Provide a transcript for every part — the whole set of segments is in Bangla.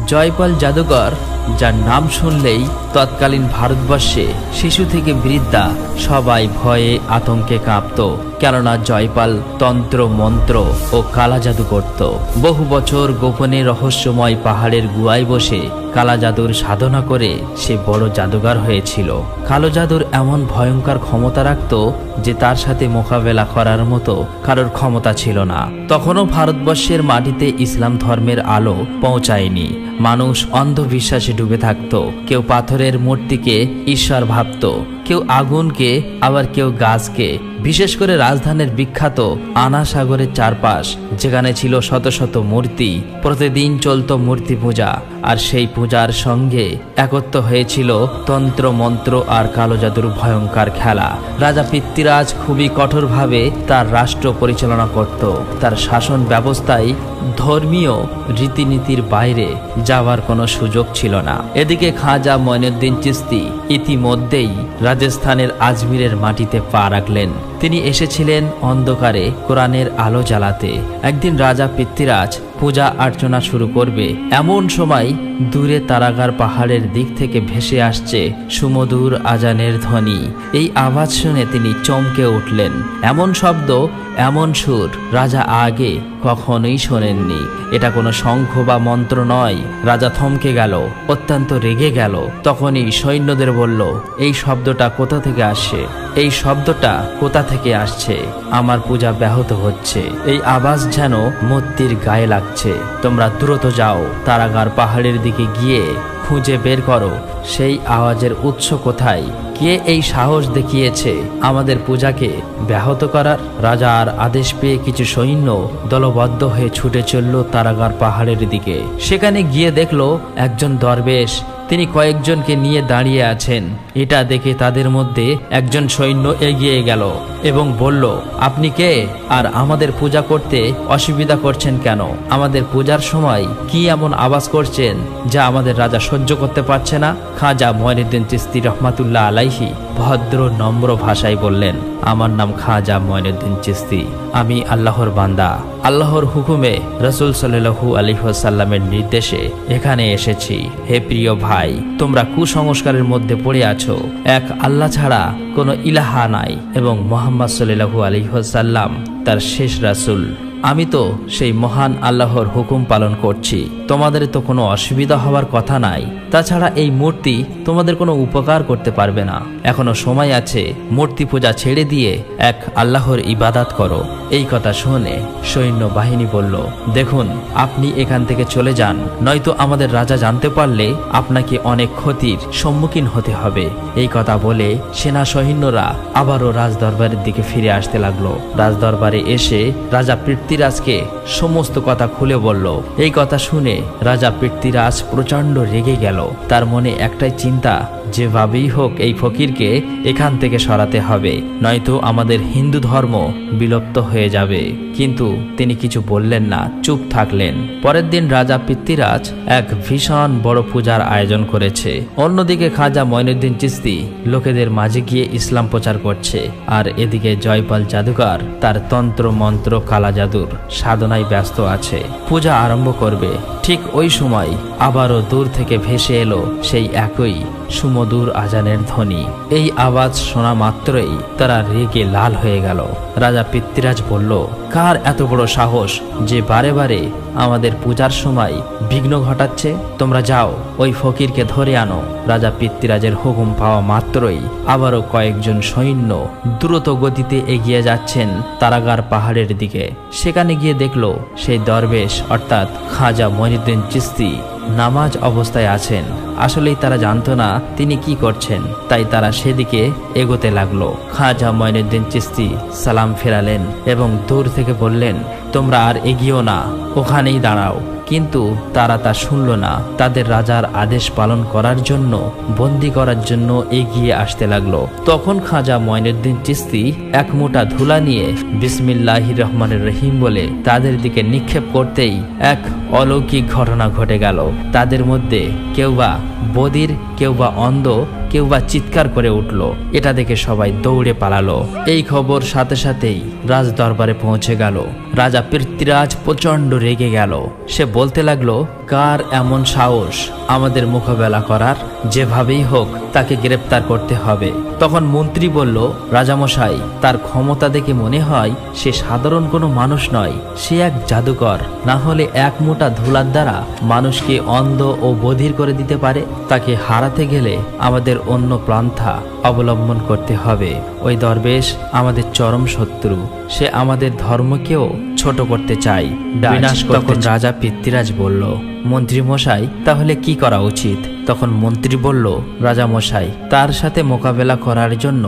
জয়পাল জাদুকর, যার নাম শুনলেই তৎকালীন ভারতবর্ষে শিশু থেকে বৃদ্ধা সবাই ভয়ে আতঙ্কে কাঁপত। কেননা জয়পাল তন্ত্র মন্ত্র ও কালা জাদু করত। বহু বছর গোপনে রহস্যময় পাহাড়ের গুহায় বসে কালা জাদুর সাধনা করে সে বড় জাদুঘর হয়েছিল। কালো জাদুর এমন ভয়ঙ্কর ক্ষমতা রাখত যে তার সাথে মোকাবেলা করার মতো কারোর ক্ষমতা ছিল না। তখনও ভারতবর্ষের মাটিতে ইসলাম ধর্মের আলো পৌঁছায়নি। মানুষ অন্ধবিশ্বাসে ডুবে থাকত। কেউ পাথরের মূর্তিকে ঈশ্বর ভাবত, কেউ আগুনকে, আবার কেউ গাছকে। বিশেষ করে রাজধানীর বিখ্যাত আনা সাগরের চারপাশ, যেখানে ছিল শত শত মূর্তি, প্রতিদিন চলত মূর্তি পূজা। আর সেই পূজার সঙ্গে একত্র হয়েছিল তন্ত্র মন্ত্র আর কালো জাদুর ভয়ঙ্কর খেলা। রাজা পৃথ্বীরাজ খুবই কঠোরভাবে তার রাষ্ট্র পরিচালনা করত। তার শাসন ব্যবস্থায় ধর্মীয় রীতিনীতির বাইরে যাওয়ার কোনো সুযোগ ছিল না। এদিকে খাজা মঈনুদ্দিন চিশতি ইতিমধ্যেই রাজস্থানের আজমিরের মাটিতে পা রাখলেন। তিনি এসেছিলেন অন্ধকারে কোরআনের আলো জ্বালাতে। একদিন রাজা পৃথ্বীরাজ পূজা অর্চনা শুরু করবে, এমন সময় দূরে তারাগার পাহাড়ের দিক থেকে ভেসে আসছে সুমধুর আজানের ধ্বনি। এই আওয়াজ শুনে তিনি চমকে উঠলেন। এমন শব্দ, এমন সুর রাজা আগে কখনোই শোনেননি। এটা কোনো শঙ্খ বা মন্ত্র নয়। রাজা থমকে গেল, অত্যন্ত রেগে গেল। তখনই সৈন্যদের বলল, এই শব্দটা কোথা থেকে আসছে? এই শব্দটা কোথা থেকে আসছে? আমার পূজা ব্যাহত হচ্ছে। এই আওয়াজ যেন মূর্তির গায়ে লাগছে। তোমরা দ্রুত যাও, তারাগার পাহাড়ের দিকে গিয়ে খুঁজে বের করো সেই আওয়াজের উৎস কোথায়। কে এই সাহস দেখিয়েছে আমাদের পূজাকে ব্যাহত করার? রাজার আদেশ পেয়ে কিছু সৈন্য দলবদ্ধ হয়ে ছুটে চলল তারাগার পাহাড়ের দিকে। সেখানে গিয়ে দেখলো একজন দরবেশ, তিনি কয়েকজনকে নিয়ে দাঁড়িয়ে আছেন। এটা দেখে তাদের মধ্যে একজন সৈন্য এগিয়ে গেল এবং বলল, আপনি কে? আর আমাদের পূজা করতে অসুবিধা করছেন কেন? আমাদের পূজার সময় কি এমন আওয়াজ করছেন যা আমাদের রাজা সহ্য করতে পারছে না? খাজা মঈনুদ্দিন চিশতি রহমাতুল্লাহ আলাইহি ভদ্র নম্র ভাষায় বললেন, আমার নাম খাজা মঈনুদ্দিন চিশতি। আমি আল্লাহর বান্দা। আল্লাহর হুকুমে রাসূল সাল্লাল্লাহু আলাইহি ওয়াসাল্লামের নির্দেশে এখানে এসেছি। হে প্রিয় ভাই, তোমরা কুসংস্কারের মধ্যে পড়ে আছো। এক আল্লাহ ছাড়া কোনো ইলাহা নাই এবং মুহাম্মদ সাল্লাল্লাহু আলাইহি ওয়াসাল্লাম তার শেষ রাসূল। আমি তো সেই মহান আল্লাহর হুকুম পালন করছি। তোমাদের তো কোনো অসুবিধা হওয়ার কথা নাই। তাছাড়া এই মূর্তি তোমাদের কোনো উপকার করতে পারবে না। এখনো সময় আছে, মূর্তি পূজা ছেড়ে দিয়ে এক আল্লাহর ইবাদত করো। এই কথা শুনে সৈন্য বাহিনী বলল, দেখুন, আপনি এখান থেকে চলে যান, নয়তো আমাদের রাজা জানতে পারলে আপনাকে অনেক ক্ষতির সম্মুখীন হতে হবে। এই কথা বলে সেনা সৈন্যরা আবারও রাজদরবারের দিকে ফিরে আসতে লাগলো। রাজদরবারে এসে রাজা পৃথ্বীরাজকে সমস্ত কথা খুলে বলল। এই কথা শুনে রাজা পৃথ্বীরাজ প্রচন্ড রেগে গেল। তার মনে একটাই চিন্তা, যেভাবেই হোক এই ফকিরকে এখান থেকে সরাতে হবে, নয়তো আমাদের হিন্দু ধর্ম বিলুপ্ত হয়ে যাবে। কিন্তু তিনি কিছু বললেন না, চুপ থাকলেন। পরের দিন রাজা পৃথ্বীরাজ এক ভীষণ বড় পূজার আয়োজন করেছে। অন্যদিকে খাজা মঈনুদ্দিন চিশতি লোকেদের মাঝে গিয়ে ইসলাম প্রচার করছে। আর এদিকে জয়পাল জাদুকর তার তন্ত্র মন্ত্র কালা জাদুর সাধনায় ব্যস্ত আছে। পূজা আরম্ভ করবে। ঠিক ওই সময় আবারও দূর থেকে ভেসে এলো সেই একই সুমধুর আজানের ধ্বনি। এই আওয়াজ শোনা মাত্রই তারা রেগে লাল হয়ে গেল। রাজা পৃথ্বীরাজ বলল, কার এত বড় সাহস যে বারে বারে আমাদের পূজার সময় বিঘ্ন ঘটাচ্ছে? তোমরা যাও, ওই ফকিরকে ধরে আনো। রাজা পৃথ্বীরাজের হুকুম পাওয়া মাত্রই আবারও কয়েকজন সৈন্য দ্রুত গতিতে এগিয়ে যাচ্ছেন তারাগার পাহাড়ের দিকে। সেখানে গিয়ে দেখলো সেই দরবেশ অর্থাৎ খাজা মঈনুদ্দিন চিশতি নামাজ অবস্থায় আছেন। আসলেই তারা জানতো না তিনি কি করছেন, তাই তারা সেদিকে এগোতে লাগলো। খাজা মঈনুদ্দিন চিশতি সালাম ফেরালেন এবং দূর থেকে বললেন, তোমরা আর এগিয়েও না, ওখানেই দাঁড়াও। কিন্তু তারা তা শুনল না। তাদের রাজার আদেশ পালন করার জন্য, বন্দী করার জন্য এগিয়ে আসতে লাগলো। তখন খাজা মঈনুদ্দিন চিশতি এক মুঠা ধুলা নিয়ে বিসমিল্লাহির রহমানির রহিম বলে তাদের দিকে নিক্ষেপ করতেই এক অলৌকিক ঘটনা ঘটে গেল। তাদের মধ্যে কেউ বা বধির, কেউ বা অন্ধ, কেউ বা চিৎকার করে উঠল। এটা দেখে সবাই দৌড়ে পালালো। এই খবর সাথে সাথেই রাজ দরবারে পৌঁছে গেল। রাজা পৃথ্বীরাজ প্রচন্ড রেগে গেল। সে বলতে লাগলো, কার এমন সাহস আমাদের মোকাবেলা করার? যেভাবেই হোক তাকে গ্রেপ্তার করতে হবে। তখন মন্ত্রী বলল, রাজামশাই, তার ক্ষমতা দেখে মনে হয় সে সাধারণ কোনো মানুষ নয়, সে এক জাদুকর। না হলে এক মোটা ধুলার দ্বারা মানুষকে অন্ধ ও বধির করে দিতে পারে। তাকে হারাতে গেলে আমাদের অন্য পন্থা অবলম্বন করতে হবে। ওই দরবেশ আমাদের চরম শত্রু, সে আমাদের ধর্মকেও ছোট করতে চায়, বিনাশ করতে। তখন রাজা পৃথ্বীরাজ বলল, মন্ত্রী মশাই, তাহলে কি করা উচিত? তখন মন্ত্রী বলল, রাজা মশাই, তার সাথে মোকাবেলা করার জন্য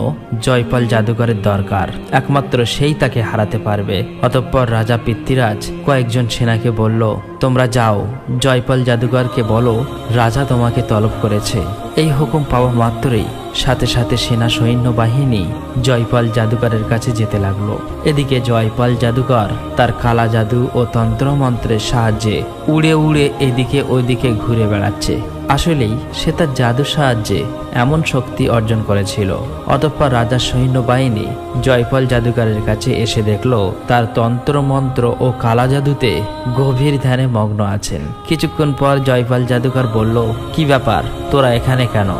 জয়পাল জাদুকরের দরকার, একমাত্র সেই তাকে হারাতে পারবে। অতঃপর রাজা পৃথ্বীরাজ কয়েকজন সেনাকে বলল, তোমরা যাও, জয়পাল জাদুকরকে বলো রাজা তোমাকে তলব করেছে। এই হুকুম পাওয়া মাত্রই সাথে সাথে সেনা সৈন্যবাহিনী জয়পাল জাদুকরের কাছে যেতে লাগলো। এদিকে জয়পাল জাদুকর তার কালা জাদু ও তন্ত্রমন্ত্রের সাহায্যে উড়ে উড়ে এদিকে ওইদিকে ঘুরে বেড়াচ্ছে। আসলেই সে তার জাদুর সাহায্যে এমন শক্তি অর্জন করেছিল। অতঃপর রাজার সৈন্যবাহিনী জয়পাল জাদুকরের কাছে এসে দেখল তার তন্ত্রমন্ত্র ও কালা জাদুতে গভীর ধ্যানে মগ্ন আছেন। কিছুক্ষণ পর জয়পাল জাদুকর বলল, কি ব্যাপার, তোরা এখানে কেন?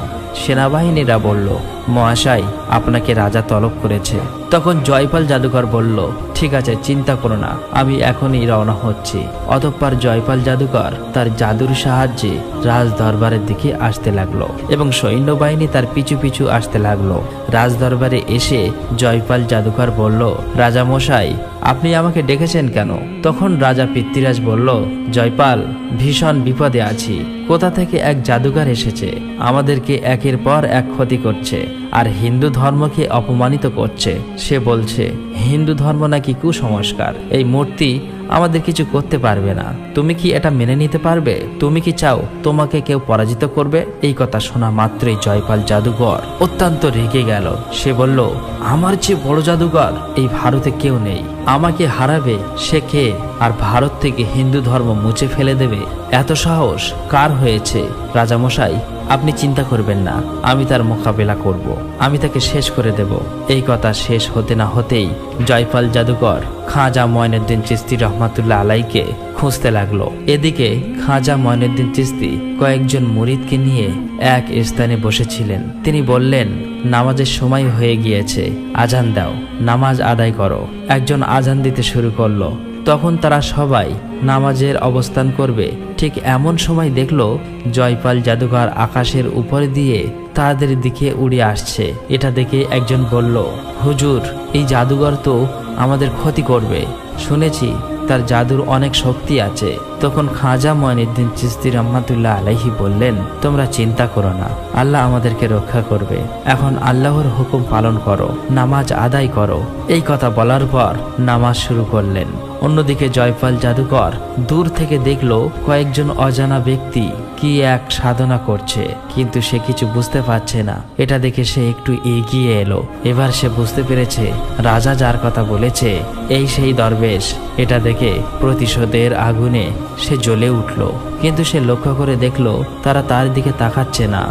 সেনাবাহিনীরা বলল, মহাশয়, আপনাকে রাজা তলব করেছে। তখন জয়পাল জাদুকর বলল, ঠিক আছে, চিন্তা করো না, আমি এখনই রওনা হচ্ছি। অতঃপর জয়পাল জাদুকর তার জাদুর সাহায্যে রাজ দরবারের দিকে আসতে লাগলো এবং সৈন্যবাহিনী তার পিছু পিছু আসতে লাগলো। রাজ দরবারে এসে জয়পাল জাদুকর বলল, রাজা মশাই, আপনি আমাকে ডেকেছেন কেন? তখন রাজা পৃথ্বীরাজ বলল, জয়পাল, ভীষণ বিপদে আছি। কোথা থেকে এক জাদুকর এসেছে, আমাদেরকে একের পর এক ক্ষতি করছে আর হিন্দু ধর্মকে অপমানিত করছে। সে বলছে হিন্দু ধর্ম নাকি কুসংস্কার, এই মূর্তি আমাদের কিছু করতে পারবে না। তুমি কি এটা মেনে নিতে পারবে? তুমি কি চাও তোমাকে কেউ পরাজিত করবে? এই কথা শোনা মাত্রই জয়পাল জাদুকর অত্যন্ত রেগে গেল। সে বলল, আমার চেয়ে বড় জাদুকর এই ভারতে কেউ নেই, আমাকে হারাবে সে কে? আর ভারত থেকে হিন্দু ধর্ম মুছে ফেলে দেবে, এত সাহস কার হয়েছে? রাজামশাই, আপনি চিন্তা করবেন না, আমি তার মোকাবেলা করব, আমি তাকে শেষ করে দেব। এই কথা শেষ হতে না হতেই জয়পাল জাদুকর খাজা মঈনুদ্দিন চিশতি রহমাতুল্লাহ আলাইকে খুঁজতে লাগলো। এদিকে খাজা মঈনুদ্দিন চিশতি কয়েকজন মুরিদকে নিয়ে এক স্থানে বসেছিলেন। তিনি বললেন, নামাজের সময় হয়ে গিয়েছে, আজান দাও, নামাজ আদায় করো। একজন আজান দিতে শুরু করলো। তখন তারা সবাই নামাজের অবস্থান করবে, ঠিক এমন সময় দেখলো জয়পাল জাদুকর আকাশের উপর দিয়ে তাদের দিকে উড়ে আসছে। এটা দেখে একজন বলল, হুজুর, এই জাদুকর তো আমাদের ক্ষতি করবে, শুনেছি তার জাদুর অনেক শক্তি আছে। তখন খাজা মঈনুদ্দিন চিশতি রহমাতুল্লাহ আলাইহি বললেন, তোমরা চিন্তা করো না, আল্লাহ আমাদেরকে রক্ষা করবে। এখন আল্লাহর হুকুম পালন করো, নামাজ আদায় করো। এই কথা বলার পর নামাজ শুরু করলেন। অন্যদিকে জয়পাল জাদুকর দূর থেকে দেখলো কয়েকজন অজানা ব্যক্তি কি এক সাধনা করছে, কিন্তু সে কিছু বুঝতে পারছে না। এটা দেখে সে একটু এগিয়ে এলো। এবার সে বুঝতে পেরেছে রাজা যার কথা বলেছে এই সেই দরবেশ। এটা দেখে প্রতিশোধের আগুনে সে জ্বলে উঠল, কিন্তু সে লক্ষ্য করে দেখলো তারা তার দিকে তাকাচ্ছে না,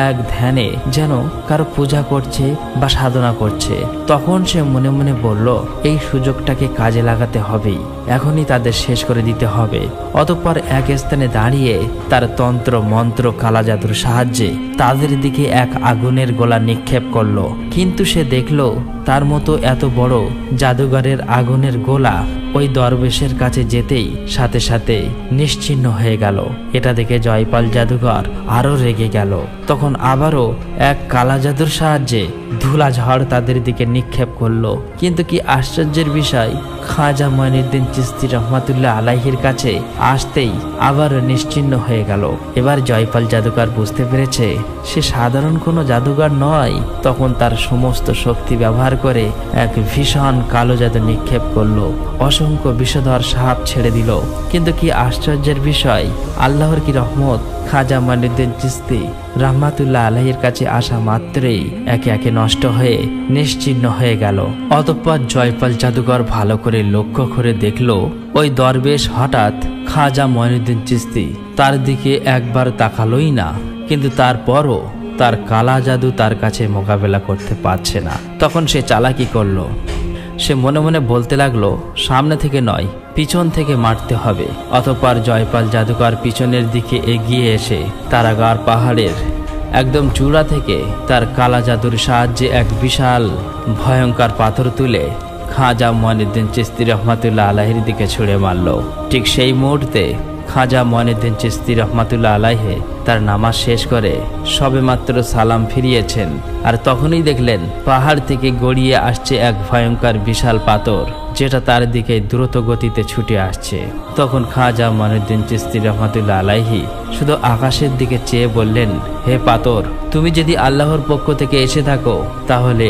এক ধ্যানে যেন কারো পূজা করছে বা সাধনা করছে। তখন সে মনে মনে বলল, এই সুযোগটাকে কাজে লাগাতে হবেই, এখনই তাদের শেষ করে দিতে হবে। অতঃপর এক স্থানে দাঁড়িয়ে তার তন্ত্র মন্ত্র কালা জাদুর সাহায্যে তাদের দিকে এক আগুনের গোলা নিক্ষেপ করলো। কিন্তু সে দেখলো তার মতো এত বড় জাদুঘরের আগুনের গোলা ওই দরবেশের কাছে যেতেই সাথে সাথে নিশ্চিহ্ন হয়ে গেল। এটা দেখে জয়পাল জাদুঘর আরো রেগে গেল। তখন আবারও এক কালা জাদুর সাহায্যে ধুলা ঝড় তাদের দিকে নিক্ষেপ করলো। কিন্তু কি আশ্চর্যের বিষয়, খাজা মঈনুদ্দিন চিশতি রহমাতুল্লাহ আলাইহির কাছে আসতেই আবার নিশ্চিহ্ন হয়ে গেল। এবার জয়পাল জাদুকর বুঝতে পেরেছে সে সাধারণ কোনো জাদুকর নয়। তখন তার সমস্ত শক্তি ব্যবহার করে এক ভীষণ কালো জাদু নিক্ষেপ করলো। অসংখ্য বিষধর সাপ ছেড়ে দিল। কিন্তু কি আশ্চর্যের বিষয়, আল্লাহর কি রহমত, খাজা মঈনুদ্দিন চিশতি রহমাতুল্লাহ আলাইহির কাছে আসা মাত্রই একে একে নষ্ট হয়ে নিশ্চিহ্ন হয়ে গেল। অতঃপর জয়পাল জাদুকর ভালো করে লক্ষ্য করে দেখলো ওই দরবেশ হঠাৎ খাজা মঈনুদ্দিন চিশতি তার দিকে একবার তাকালোই না। কিন্তু তারপরও তার কালা জাদু তার কাছে মোকাবেলা করতে পারছে না। তখন সে চালাকি করলো। সে মনে মনে বলতে লাগলো, সামনে থেকে নয়, পিছন থেকে মারতে হবে। অতঃপর জয়পাল জাদুকর পিছনের দিকে এগিয়ে এসে তারাগার পাহাড়ের একদম চূড়া থেকে তার কালা জাদুর সাহায্যে এক বিশাল ভয়ঙ্কর পাথর তুলে খাজা মঈনুদ্দিন চিশতি রহমাতুল্লাহ আলাইহির দিকে ছুঁড়ে মারল। ঠিক সেই মুহূর্তে খাজা মঈনুদ্দিন চিশতি রহমাতুল্লাহ আলাইহি তার নামাজ শেষ করে সবেমাত্র সালাম ফিরিয়েছেন, আর তখনই দেখলেন পাহাড় থেকে গড়িয়ে আসছে এক ভয়ঙ্কর বিশাল পাথর, যেটা তার দিকে দ্রুত গতিতে ছুটে আসছে। তখন খাজা মঈনুদ্দিন চিশতি রহমাতুল্লাহ আলাইহি শুধু আকাশের দিকে চেয়ে বললেন, হে পাথর, তুমি যদি আল্লাহর পক্ষ থেকে এসে থাকো তাহলে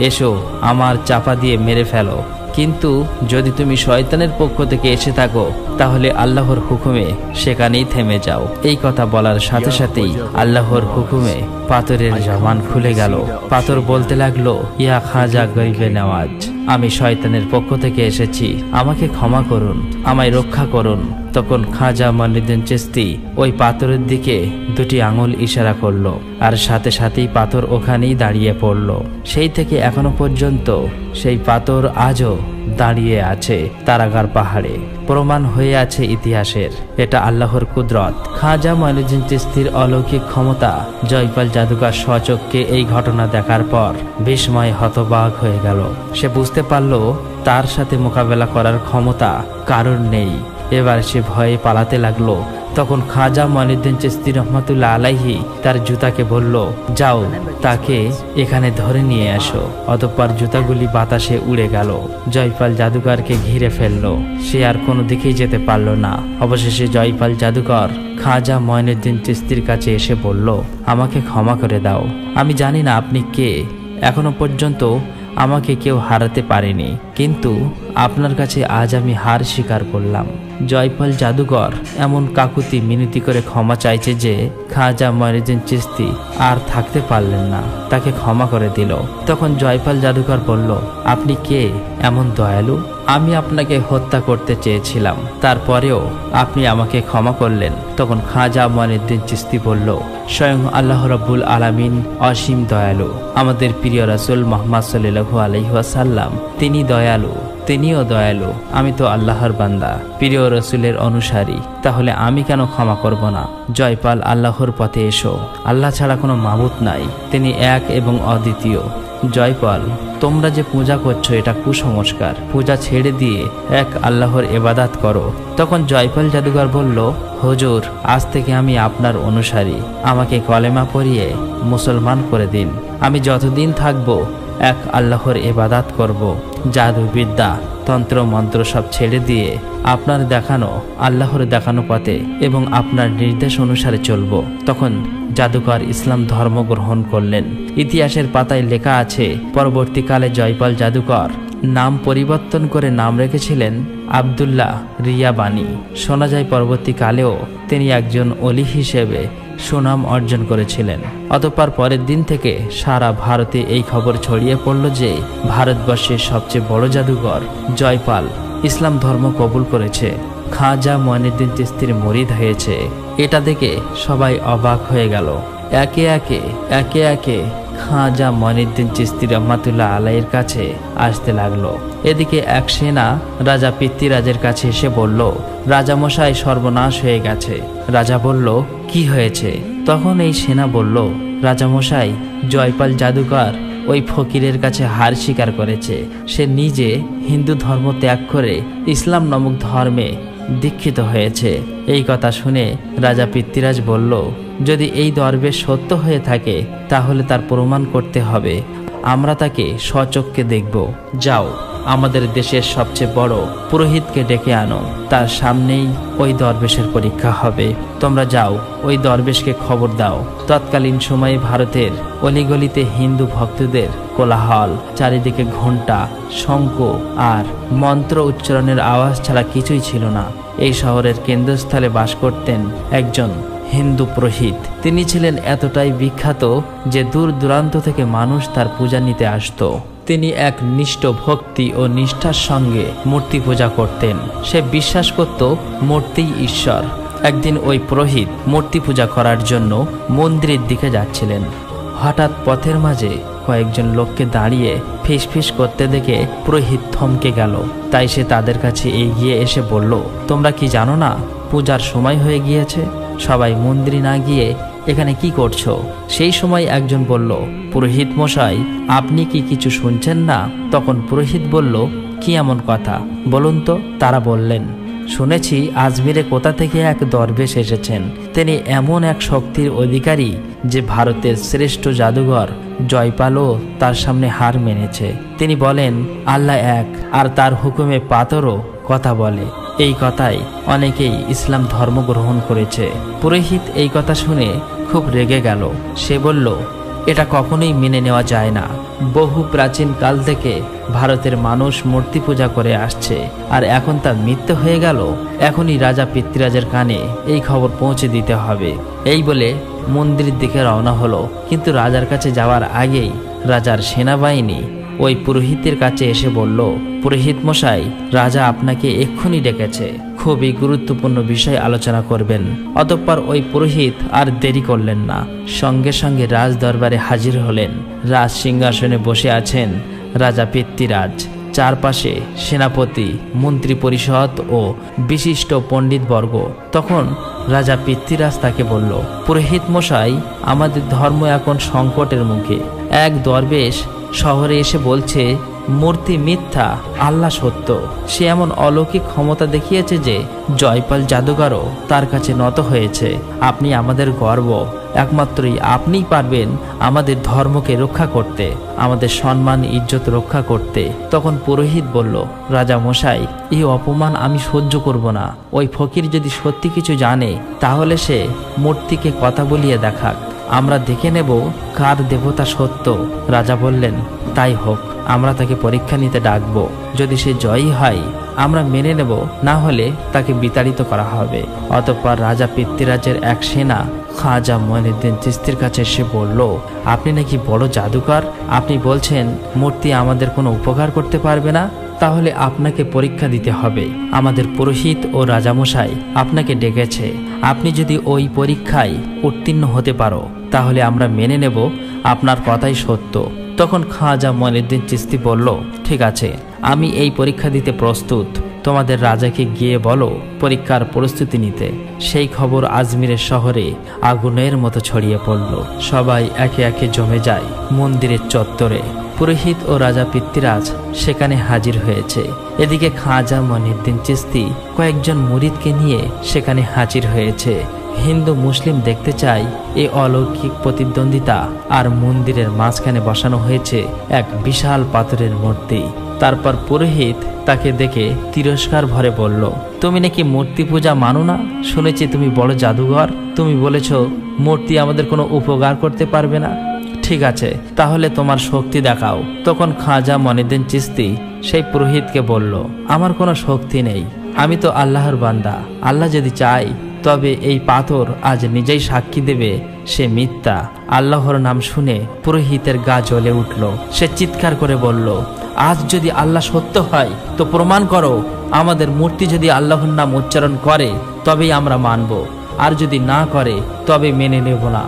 এসো, আমার চাপা দিয়ে মেরে ফেলো, কিন্তু যদি তুমি শয়তানের পক্ষ থেকে এসে থাকো তাহলে আল্লাহর হুকুমে সেখানেই থেমে যাও। এই কথা বলার সাথে সাথেই আল্লাহর হুকুমে পাথরের জবান খুলে গেল। পাথর বলতে লাগলো, ইয়া খাজা গরিবে নওয়াজ, আমি শয়তানের পক্ষ থেকে এসেছি, আমাকে ক্ষমা করুন, আমায় রক্ষা করুন। তখন খাজা মঈনুদ্দিন চিশতি ওই পাথরের দিকে দুটি আঙুল ইশারা করলো, আর সাথে সাথেই পাথর ওখানেই দাঁড়িয়ে পড়ল। সেই থেকে এখনো পর্যন্ত সেই পাথর আজও দাঁড়িয়ে আছে তারাগার পাহাড়ে, প্রমাণ হয়ে আছে ইতিহাসের এটা আল্লাহর কুদরত। খাজা মঈনুদ্দিন চিশতির অলৌকিক ক্ষমতা জয়পাল জাদুকর স্বচক্ষে এই ঘটনা দেখার পর বিস্ময়ে হতবাক হয়ে গেল। সে বুঝতে পারল তার সাথে মোকাবেলা করার ক্ষমতা কারোর নেই। এবার সে ভয়ে পালাতে লাগলো। তখন খাজা মঈনুদ্দিন চিশতি রহমাতুল্লাহ আলাইহি তার জুতাকে বলল, যাও তাকে এখানে ধরে নিয়ে আসো। অতঃপর জুতাগুলি বাতাসে উড়ে গেল, জয়পাল জাদুকরকে ঘিরে ফেলল। সে আর কোনো দিকেই যেতে পারল না। অবশেষে জয়পাল জাদুকর খাজা মঈনুদ্দিন চিশতির কাছে এসে বলল, আমাকে ক্ষমা করে দাও, আমি জানি না আপনি কে, এখনো পর্যন্ত আমাকে কেউ হারাতে পারেনি, কিন্তু আপনার কাছে আজ আমি হার স্বীকার করলাম। জয়পাল জাদুকর এমন কাকুতি মিনতি করে ক্ষমা চাইছে যে খাজা মঈনুদ্দিন চিশতি আর থাকতে পারলেন না, তাকে ক্ষমা করে দিল। তখন জয়পাল জাদুকর বলল, আপনি কে এমন দয়ালু? আমি আপনাকে হত্যা করতে চেয়েছিলাম, তারপরেও আপনি আমাকে ক্ষমা করলেন। তখন খাজা মঈনুদ্দিন চিশতি বলল, স্বয়ং আল্লাহ রাব্বুল আলামিন অসীম দয়ালু, আমাদের প্রিয় রাসূল মুহাম্মদ সাল্লাল্লাহু আলাইহি ওয়াসাল্লাম তিনি দয়ালু, তিনিও দয়ালু, আমি তো আল্লাহর বান্দা, প্রিয় রসুলের অনুসারী, তাহলে আমি কেন ক্ষমা করব না? জয়পাল, আল্লাহর পথে এসো, আল্লাহ ছাড়া কোনো মাবুদ নাই, তিনি এক এবং অদ্বিতীয়। জয়পাল, তোমরা যে পূজা করছো এটা কুসংস্কার, পূজা ছেড়ে দিয়ে এক আল্লাহর ইবাদত করো। তখন জয়পাল জাদুকর বলল, হুজুর, আজ থেকে আমি আপনার অনুসারী, আমাকে কলেমা পড়িয়ে মুসলমান করে দিন। আমি যতদিন থাকবো এক আল্লাহর ইবাদত করব, জাদু বিদ্যা তন্ত্র মন্ত্র সব ছেড়ে দিয়ে আপনার দেখানো আল্লাহর দেখানো পথে এবং আপনার নির্দেশ অনুসারে চলব। তখন জাদুকর ইসলাম ধর্ম গ্রহণ করলেন। ইতিহাসের পাতায় লেখা আছে, পরবর্তীকালে জয়পাল জাদুকর নাম পরিবর্তন করে নাম রেখেছিলেন আব্দুল্লাহ রিয়াবানি। শোনা যায় পরবর্তীকালেও তিনি একজন অলি হিসেবে সুনাম অর্জন করেছিলেন। অতঃপর পরের দিন থেকে সারা ভারতে এই খবর ছড়িয়ে পড়ল যে ভারতবর্ষের সবচেয়ে বড় জাদুকর জয়পাল ইসলাম ধর্ম কবুল করেছে, খাজা মঈনুদ্দিন চিশতির মুরিদ হয়েছে। এটা দেখে সবাই অবাক হয়ে গেল। একে একে খাজা মঈনুদ্দিন চিশতি রহমাতুল্লাহ আলাইহির কাছে আসতে লাগলো। এদিকে এক সেনা রাজা পৃথ্বীরাজের কাছে এসে বলল, রাজামশাই সর্বনাশ হয়ে গেছে। রাজা বলল, কি হয়েছে? তখন এই সেনা বলল, রাজামশাই, জয়পাল জাদুকর ওই ফকিরের কাছে হার স্বীকার করেছে। সে নিজে হিন্দু ধর্ম ত্যাগ করে ইসলাম নামক ধর্মে দীক্ষিত হয়েছে। এই কথা শুনে রাজা পৃথ্বীরাজ বলল, যদি এই দরবেশ সত্য হয়ে থাকে তাহলে তার প্রমাণ করতে হবে, আমরা তাকে স্বচক্ষে দেখব। যাও, আমাদের দেশের সবচেয়ে বড় পুরোহিতকে ডেকে আনো, তার সামনেই ওই দরবেশের পরীক্ষা হবে। তোমরা যাও, ওই দরবেশকে খবর দাও। তৎকালীন সময়ে ভারতের অলিগলিতে হিন্দু ভক্তদের কোলাহল, চারিদিকে ঘণ্টা, শঙ্খ আর মন্ত্র উচ্চারণের আওয়াজ ছাড়া কিছুই ছিল না। এই শহরের কেন্দ্রস্থলে বাস করতেন একজন হিন্দু পুরোহিত। তিনি ছিলেন এতটাই বিখ্যাত যে দূর দূরান্ত থেকে মানুষ তার পূজা নিতে আসত। তিনি এক নিষ্ঠ ভক্তি ও নিষ্ঠার সঙ্গে মূর্তি পূজা করতেন। সে বিশ্বাস করত মূর্তিই ঈশ্বর। একদিন ওই পুরোহিত মূর্তি পূজা করার জন্য মন্দিরের দিকে যাচ্ছিলেন। হঠাৎ পথের মাঝে কয়েকজন লোককে দাঁড়িয়ে ফিসফিস করতে দেখে পুরোহিত থমকে গেল। তাই সে তাদের কাছে এগিয়ে এসে বলল, তোমরা কি জানো না পূজার সময় হয়ে গিয়েছে? সবাই মন্দিরে না গিয়ে এখানে কি করছো? সেই সময় একজন বলল, পুরোহিত মশাই, আপনি কি কিছু শুনছেন না? তখন পুরোহিত বলল, কি এমন কথা বলুন তো? তারা বললেন, শুনেছি আজমিরে কোথা থেকে এক দরবেশ এসেছেন। তিনি এমন এক শক্তির অধিকারী যে ভারতের শ্রেষ্ঠ জাদুঘর জয়পালও তার সামনে হার মেনেছে। তিনি বলেন আল্লাহ এক, আর তার হুকুমে পাথরও কথা বলে। এই কথায় অনেকেই ইসলাম ধর্ম গ্রহণ করেছে। পুরোহিত এই কথা শুনে খুব রেগে গেল। সে বলল, এটা কখনোই মেনে নেওয়া যায় না। বহু প্রাচীন কাল থেকে ভারতের মানুষ মূর্তি পূজা করে আসছে, আর এখন তা মিথ্যে হয়ে গেল। এখনই রাজা পিতৃরাজের কানে এই খবর পৌঁছে দিতে হবে। এই বলে মন্দিরের দিকে রওনা হলো। কিন্তু রাজার কাছে যাওয়ার আগেই রাজার সেনাবাহিনী ওই পুরোহিতের কাছে এসে বলল, পুরোহিত মশাই, রাজা আপনাকে এক্ষুনি ডেকেছে, খুবই গুরুত্বপূর্ণ বিষয় আলোচনা করবেন। অতঃপর ওই পুরোহিত আর দেরি করলেন না, সঙ্গে সঙ্গে রাজ দরবারে হাজির হলেন। রাজ সিংহাসনে বসে আছেন রাজা পিতৃরাজ। চারপাশে সেনাপতি, মন্ত্রী পরিষদ ও বিশিষ্ট পণ্ডিতবর্গ। তখন রাজা পিতৃরাজ তাকে বলল, পুরোহিত মশাই, আমাদের ধর্ম এখন সংকটের মুখে। এক দরবেশ শহরে এসে বলছে মূর্তি মিথ্যা, আল্লাহ সত্য। সে এমন অলৌকিক ক্ষমতা দেখিয়েছে যে জয়পাল জাদুঘরও তার কাছে নত হয়েছে। আপনি আমাদের গর্ব, একমাত্রই আপনিই পারবেন আমাদের ধর্মকে রক্ষা করতে, আমাদের সম্মান ইজ্জত রক্ষা করতে। তখন পুরোহিত বলল, রাজা মশাই, এই অপমান আমি সহ্য করব না। ওই ফকির যদি সত্যি কিছু জানে তাহলে সে মূর্তিকে কথা বলিয়ে দেখাক, আমরা দেখে নেব কার দেবতা সত্য। রাজা বললেন, তাই হোক, আমরা তাকে পরীক্ষা নিতে ডাকব। যদি সে জয়ী হয় আমরা মেনে নেব, না হলে তাকে বিতাড়িত করা হবে। অতঃপর রাজা পিতৃরাজের এক সেনা খাজা মঈনুদ্দিন চিশতির কাছে এসে বলল, আপনি নাকি বড় জাদুকর, আপনি বলছেন মূর্তি আমাদের কোনো উপকার করতে পারবে না? তাহলে আপনাকে পরীক্ষা দিতে হবে। আমাদের পুরোহিত ও রাজামশাই আপনাকে ডেকেছে। আপনি যদি ওই পরীক্ষায় উত্তীর্ণ হতে পারো তাহলে আমরা মেনে নেব আপনার কথাই সত্য। তখন খাজা মঈনুদ্দিন চিশতি বলল, ঠিক আছে, আমি এই পরীক্ষা দিতে প্রস্তুত। তোমাদের রাজাকে গিয়ে বলো পরীক্ষার প্রস্তুতি নিতে। সেই খবর আজমিরের শহরে আগুনের মতো ছড়িয়ে পড়ল। সবাই একে একে জমে যায় মন্দিরের চত্বরে। পুরোহিত ও রাজা পিতৃরাজ সেখানে হাজির হয়েছে। এদিকে খাজা মঈনুদ্দিন চিশতি কয়েকজন মুরিদকে নিয়ে সেখানে হাজির হয়েছে। হিন্দু মুসলিম দেখতে চায় এই অলৌকিক প্রতিদ্বন্দ্বিতা। আর মন্দিরের মাঝখানে বসানো হয়েছে এক বিশাল পাথরের মূর্তি। তারপর পুরোহিত তাকে দেখে তিরস্কার ভরে বলল, তুমি নাকি মূর্তি পূজা মানো না? শুনেছি তুমি বড় জাদুঘর। তুমি বলেছ মূর্তি আমাদের কোনো উপকার করতে পারবে না। ঠিক আছে, তাহলে তোমার শক্তি দেখাও। তখন খাজা মঈনুদ্দিন চিশতি সেই পুরোহিতকে বলল, আমার কোনো শক্তি নেই, আমি তো আল্লাহর বান্দা। আল্লাহ যদি চায় তবে এই পাথর আজ নিজেই সাক্ষী দেবে সে মিথ্যা। আল্লাহর নাম শুনে পুরোহিতের গা জ্বলে উঠল। সে চিৎকার করে বলল, আজ যদি আল্লাহ সত্য হয় তো প্রমাণ করো। আমাদের মূর্তি যদি আল্লাহর নাম উচ্চারণ করে তবেই আমরা মানব, আর যদি না করে তবে মেনে নেব না,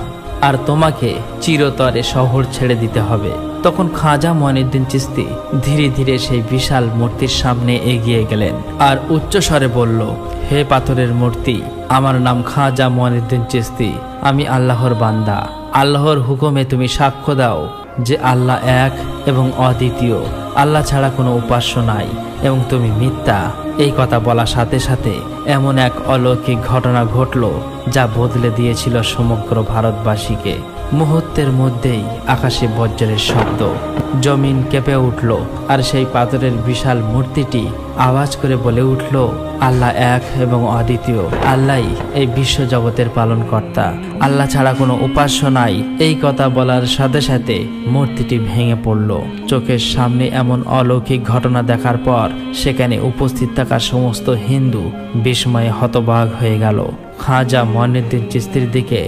আর তোমাকে চিরতরে শহর ছেড়ে দিতে হবে। তখন খাজা মঈনুদ্দিন চিশতি ধীরে ধীরে সেই বিশাল মূর্তির সামনে এগিয়ে গেলেন আর উচ্চস্বরে বলল, হে পাথরের মূর্তি, আমার নাম খাজা মঈনুদ্দিন চিশতি। আমি আল্লাহর বান্দা। আল্লাহর হুকুমে তুমি সাক্ষ্য দাও যে আল্লাহ এক এবং অদ্বিতীয়, আল্লাহ ছাড়া কোনো উপাস্য নাই, এবং তুমি মিথ্যা। এই কথা বলার সাথে সাথে এমন এক অলৌকিক ঘটনা ঘটল যা বদলে দিয়েছিল সমগ্র ভারতবাসীকে। মুহূর্তের মধ্যেই আকাশে বজ্রের শব্দ, জমিন কেঁপে উঠল, আর সেই পাথরের বিশাল মূর্তিটি আওয়াজ করে বলে উঠল, আল্লাহ এক এবং অদ্বিতীয়, আল্লাহই এই বিশ্ব জগতের পালনকর্তা, আল্লাহ ছাড়া কোনো উপাস্য নাই। এই কথা বলার সাথে সাথে মূর্তিটি ভেঙে পড়ল। চোখের সামনে এমন অলৌকিক ঘটনা দেখার পর সেখানে উপস্থিত থাকা সমস্ত হিন্দু বিস্ময়ে হতবাক হয়ে গেল। খাজা মঈনুদ্দিন চিশতির দিকে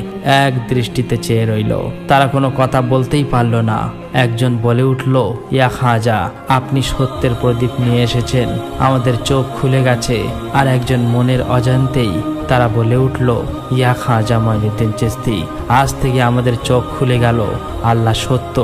এক দৃষ্টিতে চেয়ে রইল। তারা কোনো কথা বলতেই পারল না। একজন বলে উঠল, ইয়া খাজা, আপনি সত্যের প্রদীপ নিয়ে এসেছেন, আমাদের চোখ খুলে গেছে। আর একজন মনের অজান্তেই তারা বলে উঠল, ইয়া খাজা মঈনুদ্দিন চিশতি, আজ থেকে আমাদের চোখ খুলে গেল। আল্লাহ সত্য,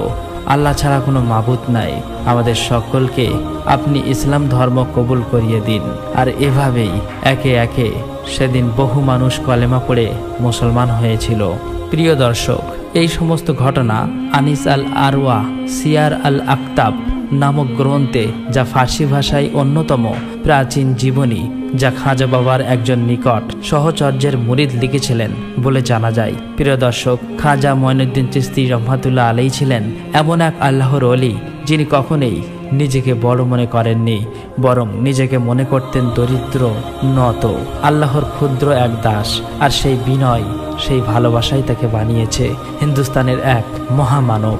আল্লাহ ছাড়া কোনো মাবুদ নাই। আমাদের সকলকে আপনি ইসলাম ধর্ম কবুল করিয়ে দিন। আর এভাবেই একে একে সেদিন বহু মানুষ কলেমা পড়ে মুসলমান হয়েছিল। প্রিয় দর্শক, এই সমস্ত ঘটনা আনিস আল আরওয়া সিয়ার আল আকতাব নামক গ্রন্থে, যা ফার্সি ভাষায় অন্যতম প্রাচীন জীবনী, যা খাজা বাবার একজন নিকট সহচর্যের মুরিদ লিখেছিলেন বলে জানা যায়। প্রিয় দর্শক, খাজা মঈনুদ্দিন চিশতি রহমাতুল্লাহ আলাইহি ছিলেন এমন এক আল্লাহর ওলি, যিনি কখনোই নিজেকে বড় মনে করেননি, বরং নিজেকে মনে করতেন দরিদ্র, নত, আল্লাহর ক্ষুদ্র এক দাস। আর সেই বিনয়, সেই ভালোবাসাই তাকে বানিয়েছে হিন্দুস্তানের এক মহামানব।